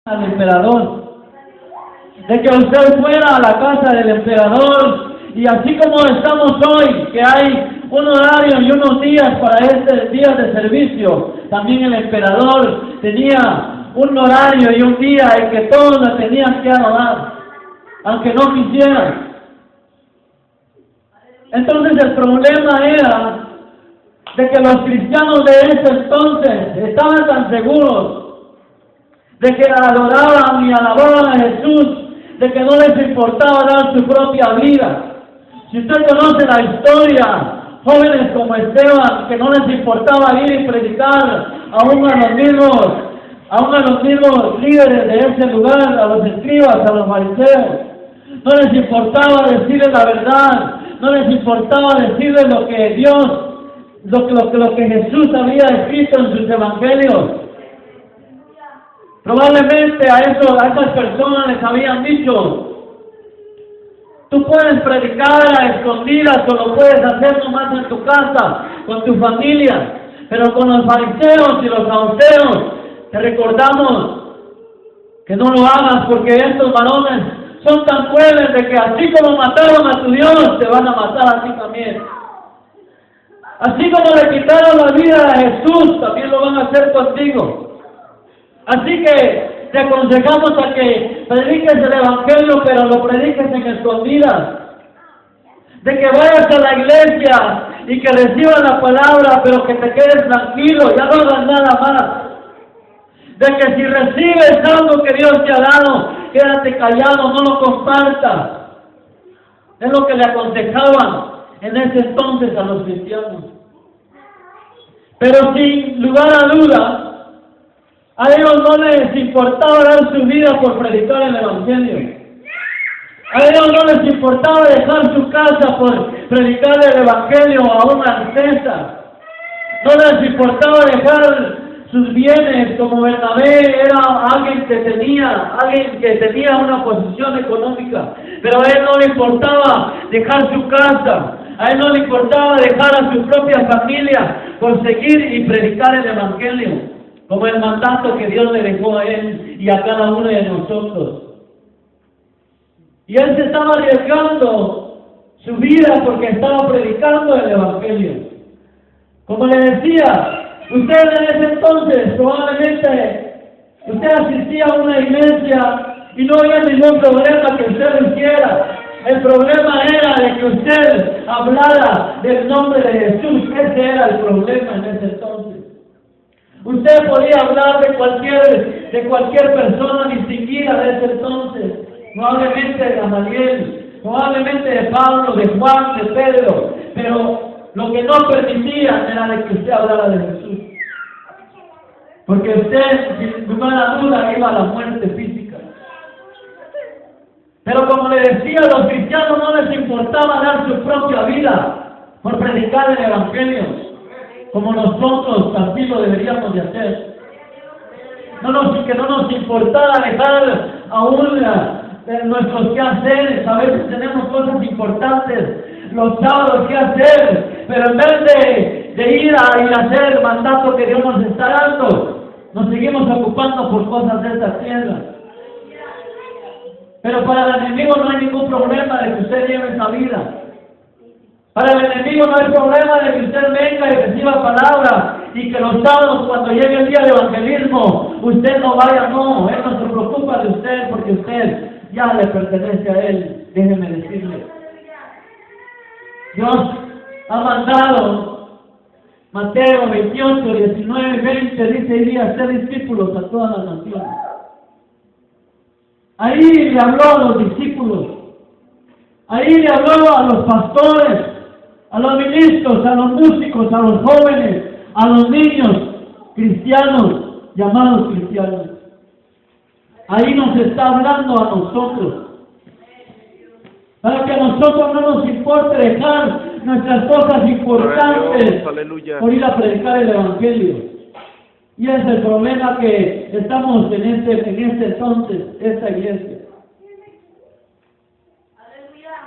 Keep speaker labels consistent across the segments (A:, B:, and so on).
A: al emperador, de que usted fuera a la casa del emperador, y así como estamos hoy, que hay un horario y unos días para este día de servicio, también el emperador tenía un horario y un día en que todos la tenían que adorar, aunque no quisieran. Entonces el problema era de que los cristianos de ese entonces estaban tan seguros de que adoraban y alababan a Jesús, de que no les importaba dar su propia vida. Si usted conoce la historia, jóvenes como Esteban, que no les importaba ir y predicar aún a los mismos líderes de ese lugar, a los escribas, a los fariseos, no les importaba decirles la verdad, no les importaba decirles lo que Dios, lo que Jesús había escrito en sus evangelios. Probablemente a esas personas les habían dicho: tú puedes predicar a escondidas o lo puedes hacer nomás en tu casa, con tu familia. Pero con los fariseos y los saduceos te recordamos que no lo hagas, porque estos varones son tan crueles de que así como mataron a tu Dios, te van a matar a ti también. Así como le quitaron la vida a Jesús, también lo van a hacer contigo. Así que te aconsejamos a que prediques el evangelio, pero lo prediques en escondidas. De que vayas a la iglesia y que recibas la palabra, pero que te quedes tranquilo, ya no hagas nada más. De que si recibes algo que Dios te ha dado, quédate callado, no lo compartas. Es lo que le aconsejaban en ese entonces a los cristianos. Pero sin lugar a duda, a ellos no les importaba dar su vida por predicar el evangelio. A ellos no les importaba dejar su casa por predicar el evangelio a una alteza. No les importaba dejar sus bienes, como Bernabé era alguien que tenía una posición económica, pero a él no le importaba dejar su casa, a él no le importaba dejar a su propia familia por seguir y predicar el evangelio, como el mandato que Dios le dejó a él y a cada uno de nosotros. Y él se estaba arriesgando su vida porque estaba predicando el evangelio. Como le decía, usted en ese entonces probablemente usted asistía a una iglesia y no había ningún problema que usted lo hiciera. El problema era de que usted hablara del nombre de Jesús. Ese era el problema en ese entonces. Usted podía hablar de cualquier persona distinguida de ese entonces, probablemente de Gamaliel, probablemente de Pablo, de Juan, de Pedro, pero lo que no permitía era de que usted hablara de Jesús, porque usted, sin lugar a duda, iba a la muerte física. Pero como le decía, a los cristianos no les importaba dar su propia vida por predicar el evangelio, como nosotros así lo deberíamos de hacer. Que no nos importara dejar aún nuestros quehaceres. A veces tenemos cosas importantes los sábados que hacer, pero en vez de ir a hacer el mandato que Dios nos está dando, nos seguimos ocupando por cosas de esta tierra. Pero para el enemigo no hay ningún problema de que usted lleve esa vida. Para el enemigo no hay problema de que usted venga y reciba palabra y que los sábados, cuando llegue el día de evangelismo, usted no vaya. No, él no se preocupa de usted, porque usted ya le pertenece a él. Déjeme decirle, Dios ha mandado, Mateo 28, 19 y 20, dice: ir a ser discípulos a todas las naciones. Ahí le habló a los discípulos, ahí le habló a los pastores, a los ministros, a los músicos, a los jóvenes, a los niños cristianos, llamados cristianos. Ahí nos está hablando a nosotros, para que a nosotros no nos importe dejar nuestras cosas importantes por ir a predicar el evangelio. Y ese es el problema que estamos en este entonces, esta iglesia.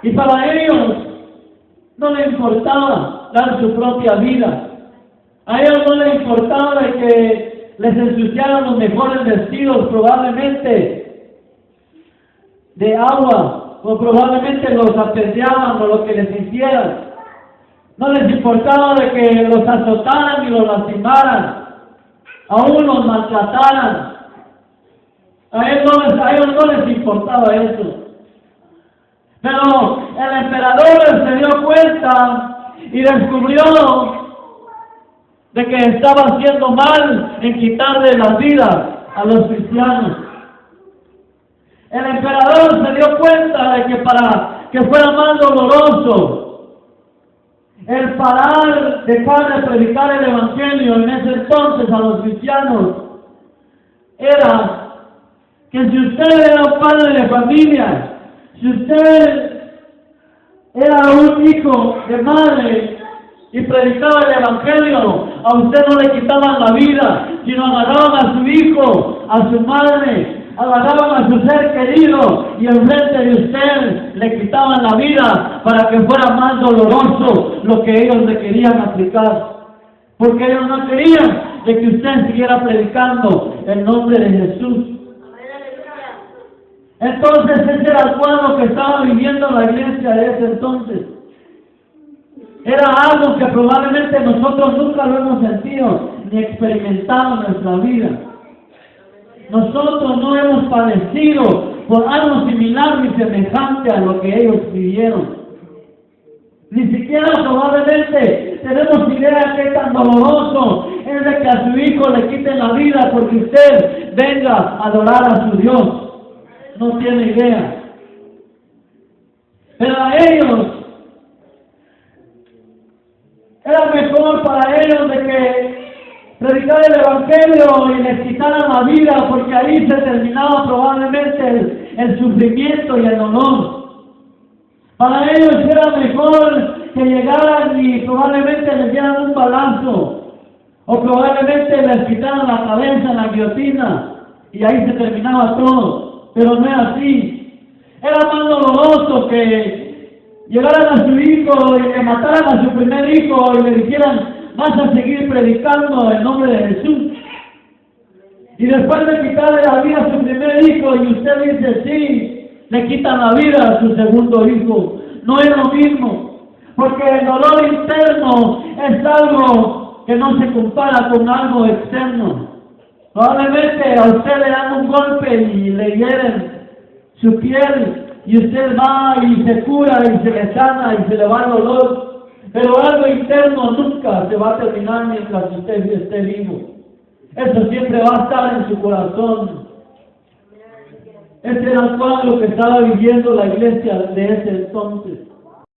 A: Y para ellos no les importaba dar su propia vida. A ellos no les importaba de que les ensuciaron los mejores vestidos, probablemente de agua, o probablemente los apedreaban o lo que les hicieran. No les importaba de que los azotaran y los lastimaran, aún los maltrataran. A ellos no les importaba eso. Pero el emperador se dio cuenta y descubrió de que estaba haciendo mal en quitarle la vida a los cristianos. El emperador se dio cuenta de que para que fuera más doloroso el dejar de predicar el evangelio en ese entonces a los cristianos, era que si usted era un padre de familia, si usted era un hijo de madre y predicaba el evangelio, a usted no le quitaban la vida, sino agarraban a su hijo, a su madre, agarraban a su ser querido y enfrente de usted le quitaban la vida para que fuera más doloroso lo que ellos le querían aplicar. Porque ellos no querían de que usted siguiera predicando el nombre de Jesús. Entonces ese era el cuadro que estaba viviendo la iglesia de ese entonces. Era algo que probablemente nosotros nunca lo hemos sentido ni experimentado en nuestra vida. Nosotros no hemos padecido por algo similar ni semejante a lo que ellos vivieron. Ni siquiera probablemente tenemos idea de qué tan doloroso es de que a su hijo le quiten la vida porque usted venga a adorar a su Dios. No tiene idea. Pero a ellos era mejor para ellos de que predicar el evangelio y les quitaran la vida, porque ahí se terminaba probablemente el sufrimiento y el dolor. Para ellos era mejor que llegaran y probablemente les dieran un balazo, o probablemente les quitaran la cabeza en la guillotina y ahí se terminaba todo. Pero no es así. Era más doloroso que llegaran a su hijo y le mataran a su primer hijo y le dijeran: vas a seguir predicando el nombre de Jesús. Y después de quitarle la vida a su primer hijo y usted dice sí, le quitan la vida a su segundo hijo. No es lo mismo, porque el dolor interno es algo que no se compara con algo externo. Probablemente a usted le dan un golpe y le hieren su piel y usted va y se cura y se le sana y se le va el dolor. Pero algo interno nunca se va a terminar mientras usted esté vivo. Eso siempre va a estar en su corazón. Ese era el cuadro que estaba viviendo la iglesia de ese entonces.